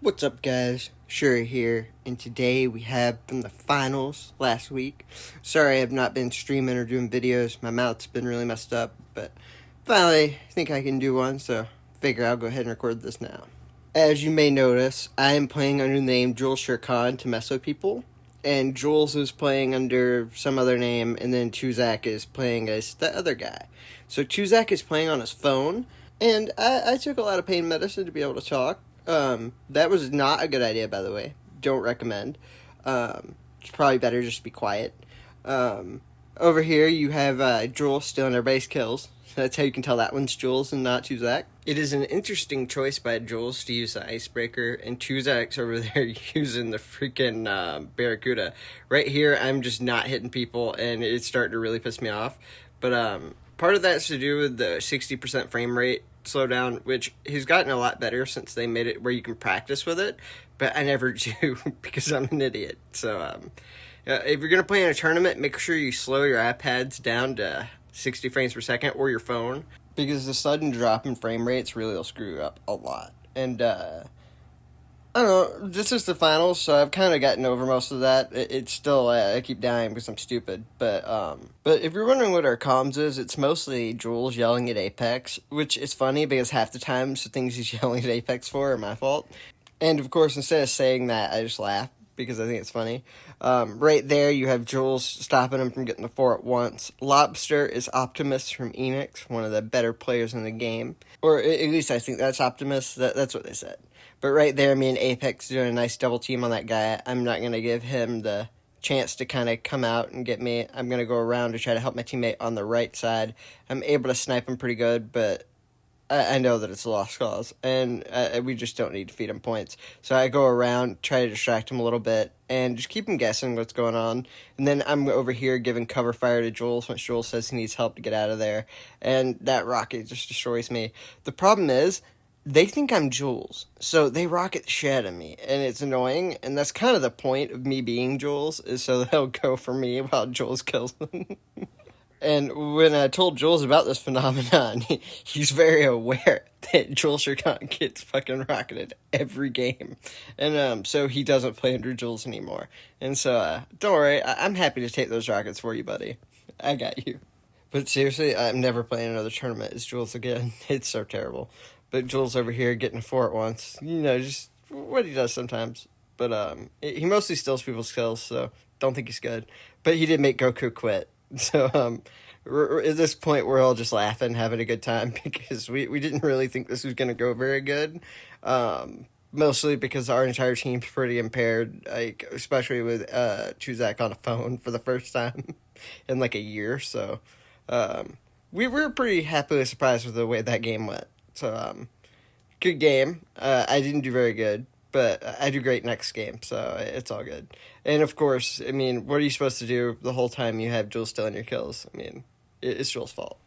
What's up, guys? Shouri here, and today we have from the finals last week. Sorry I have not been streaming or doing videos. My mouth's been really messed up, but finally I think I can do one, so figure I'll go ahead and record this now. As you may notice, I am playing under the name Jules to mess with people, and Jules is playing under some other name, and then Tuzak is playing as the other guy. So Tuzak is playing on his phone, and I took a lot of pain medicine to be able to talk. That was not a good idea, by the way. Don't recommend. It's probably better just to be quiet. Over here, you have Jules stealing everybody's kills. That's how you can tell that one's Jules and not Tuzak. It is an interesting choice by Jules to use the icebreaker, and Tuzak's over there using the freaking Barracuda. Right here, I'm just not hitting people, and it's starting to really piss me off. But part of that's to do with the 60% frame rate slowdown, which has gotten a lot better since they made it where you can practice with it, but I never do because I'm an idiot. So if you're going to play in a tournament, make sure you slow your iPads down to 60 frames per second or your phone, because the sudden drop in frame rates really will screw you up a lot. And I don't know, this is the finals, so I've kind of gotten over most of that. It's still, I keep dying because I'm stupid, but if you're wondering what our comms is, it's mostly Jules yelling at Apex, which is funny because half the time the things he's yelling at Apex for are my fault. And of course, instead of saying that, I just laugh because I think it's funny. Right there, you have Jules stopping him from getting the 4 at once. Lobster is Optimus from Enix, one of the better players in the game. Or at least I think that's Optimus. That's what they said. But right there, me and Apex doing a nice double team on that guy. I'm not going to give him the chance to kind of come out and get me. I'm going to go around to try to help my teammate on the right side. I'm able to snipe him pretty good, but I know that it's a lost cause, and we just don't need to feed him points. So I go around, try to distract him a little bit, and just keep him guessing what's going on. And then I'm over here giving cover fire to Jules once Jules says he needs help to get out of there. And that rocket just destroys me. The problem is, they think I'm Jules, so they rocket the shit out of me, and it's annoying, and that's kind of the point of me being Jules, is so they'll go for me while Jules kills them. And when I told Jules about this phenomenon, he's very aware that Jules gets fucking rocketed every game. And so he doesn't play under Jules anymore. And so, don't worry, I'm happy to take those rockets for you, buddy. I got you. But seriously, I'm never playing another tournament as Jules again. It's so terrible. But Jules over here getting a 4 at once. You know, just what he does sometimes. But he mostly steals people's kills, so don't think he's good. But he did make Goku quit. So at this point, we're all just laughing, having a good time, because we didn't really think this was going to go very good. Mostly because our entire team's pretty impaired, like especially with Tuzak on a phone for the first time in like a year. So we were pretty happily surprised with the way that game went. So, good game. I didn't do very good, but I do great next game, so it's all good. And of course, I mean, what are you supposed to do the whole time you have Jules stealing your kills? I mean, it's Jules' fault.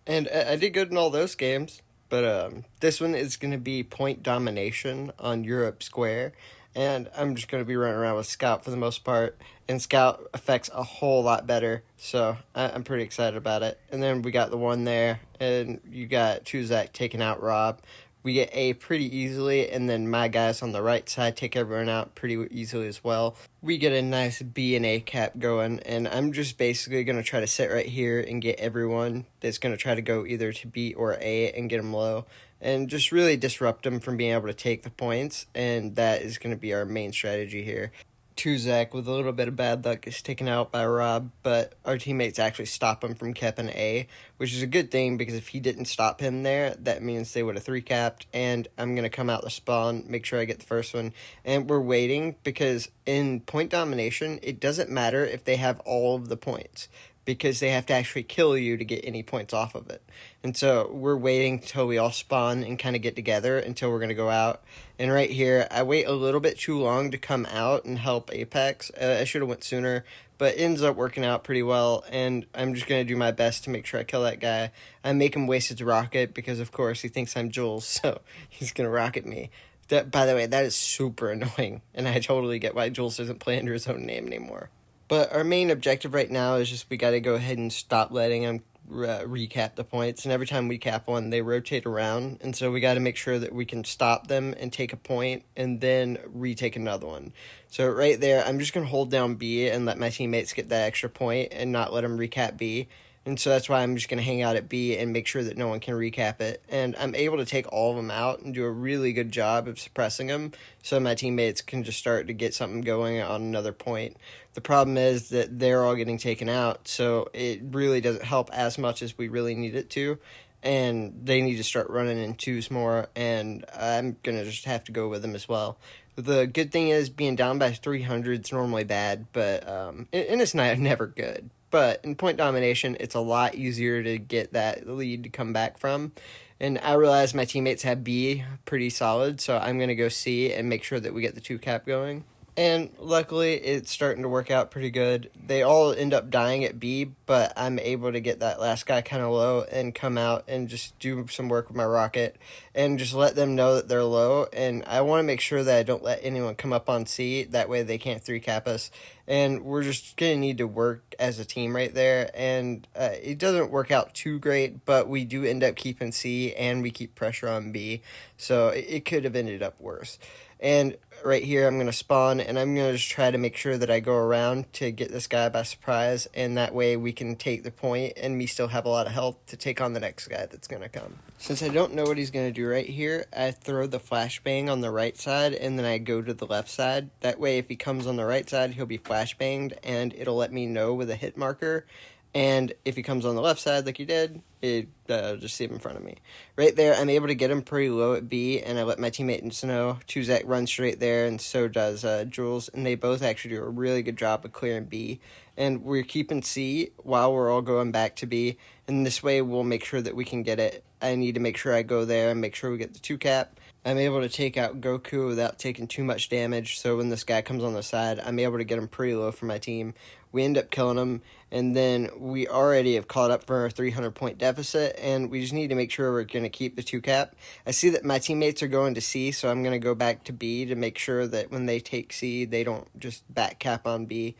And I did good in all those games, but this one is going to be point domination on Europe Square, and I'm just going to be running around with Scout for the most part, and Scout affects a whole lot better, so I'm pretty excited about it. And then we got the one there, and you got Tuzak taking out Rob. We get A pretty easily, and then my guys on the right side take everyone out pretty easily as well. We get a nice B and A cap going, and I'm just basically going to try to sit right here and get everyone that's going to try to go either to B or A and get them low, and just really disrupt them from being able to take the points, and that is going to be our main strategy here. Tuzak, with a little bit of bad luck, is taken out by Rob, but our teammates actually stop him from capping A, which is a good thing, because if he didn't stop him there, that means they would have 3-capped, and I'm going to come out the spawn, make sure I get the first one, and we're waiting, because in point domination, it doesn't matter if they have all of the points, because they have to actually kill you to get any points off of it. And so we're waiting until we all spawn and kind of get together until we're going to go out. And right here, I wait a little bit too long to come out and help Apex. I should have went sooner, but it ends up working out pretty well, and I'm just going to do my best to make sure I kill that guy. I make him waste his rocket because, of course, he thinks I'm Jules, so he's going to rocket me. That, by the way, that is super annoying, and I totally get why Jules doesn't play under his own name anymore. But our main objective right now is just we got to go ahead and stop letting him recap the points, and every time we cap one, they rotate around, and so we got to make sure that we can stop them and take a point, and then retake another one. So right there, I'm just going to hold down B and let my teammates get that extra point and not let them recap B. And so that's why I'm just going to hang out at B and make sure that no one can recap it. And I'm able to take all of them out and do a really good job of suppressing them so my teammates can just start to get something going on another point. The problem is that they're all getting taken out, so it really doesn't help as much as we really need it to. And they need to start running in twos more, and I'm going to just have to go with them as well. The good thing is being down by 300 is normally bad, but and it's never good. But in point domination, it's a lot easier to get that lead to come back from. And I realize my teammates have B pretty solid, so I'm going to go C and make sure that we get the 2 cap going. And luckily, it's starting to work out pretty good. They all end up dying at B, but I'm able to get that last guy kind of low and come out and just do some work with my rocket and just let them know that they're low. And I want to make sure that I don't let anyone come up on C. That way they can't 3-cap us. And we're just going to need to work as a team right there. And it doesn't work out too great, but we do end up keeping C and we keep pressure on B. So it could have ended up worse. And right here, I'm going to spawn, and I'm going to just try to make sure that I go around to get this guy by surprise, and that way we can take the point, and me still have a lot of health to take on the next guy that's going to come. Since I don't know what he's going to do right here, I throw the flashbang on the right side, and then I go to the left side. That way, if he comes on the right side, he'll be flashbanged, and it'll let me know with a hit marker. And if he comes on the left side like he did, it just see him in front of me. Right there, I'm able to get him pretty low at B, and I let my teammate know. Tuzak runs straight there, and so does Jules, and they both actually do a really good job of clearing B. And we're keeping C while we're all going back to B, and this way we'll make sure that we can get it. I need to make sure I go there and make sure we get the 2 cap. I'm able to take out Goku without taking too much damage, so when this guy comes on the side, I'm able to get him pretty low for my team. We end up killing him, and then we already have caught up for our 300-point deficit, and we just need to make sure we're going to keep the 2 cap. I see that my teammates are going to C, so I'm going to go back to B to make sure that when they take C, they don't just back cap on B.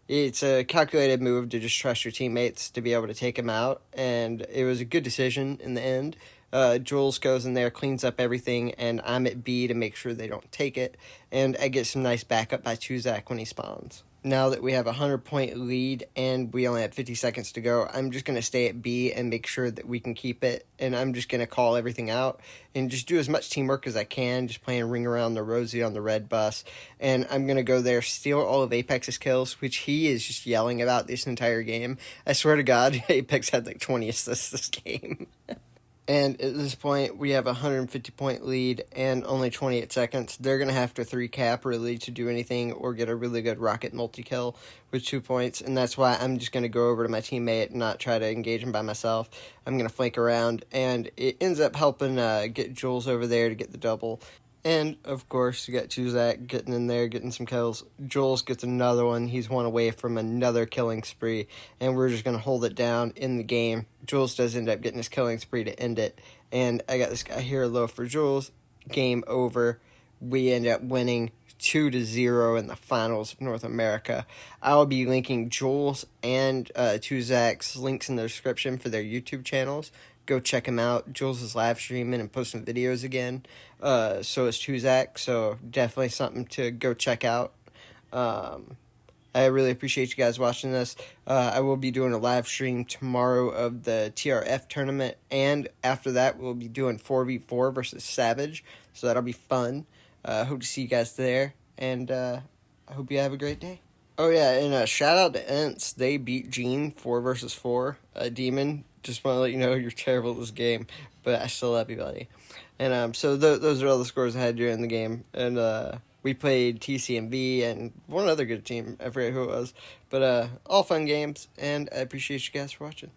It's a calculated move to just trust your teammates to be able to take them out, and it was a good decision in the end. Jules goes in there, cleans up everything, and I'm at B to make sure they don't take it, and I get some nice backup by Tuzak when he spawns. Now that we have a 100-point lead and we only have 50 seconds to go, I'm just going to stay at B and make sure that we can keep it, and I'm just going to call everything out and just do as much teamwork as I can, just playing Ring Around the Rosie on the red bus, and I'm going to go there, steal all of Apex's kills, which he is just yelling about this entire game. I swear to God, Apex had like 20 assists this game. And at this point, we have a 150-point lead and only 28 seconds. They're going to have to 3-cap really to do anything or get a really good rocket multi-kill with 2 points. And that's why I'm just going to go over to my teammate and not try to engage him by myself. I'm going to flank around. And it ends up helping get Jules over there to get the double. And, of course, you got Tuzak getting in there, getting some kills. Jules gets another one. He's one away from another killing spree. And we're just going to hold it down in the game. Jules does end up getting his killing spree to end it. And I got this guy here low for Jules. Game over. We end up winning 2-0 in the finals of North America. I'll be linking Jules and Tuzak's links in the description for their YouTube channels. Go check him out. Jules is live streaming and posting videos again. So is Tuzak. So definitely something to go check out. I really appreciate you guys watching this. I will be doing a live stream tomorrow of the TRF tournament. And after that, we'll be doing 4v4 versus Savage. So that'll be fun. Hope to see you guys there. And I hope you have a great day. Oh, yeah, and shout out to Ents. They beat Gene 4 versus 4. Demon. Just want to let you know you're terrible at this game, but I still love you, buddy. And so those are all the scores I had during the game. And we played TCMV and one other good team. I forget who it was. But all fun games, and I appreciate you guys for watching.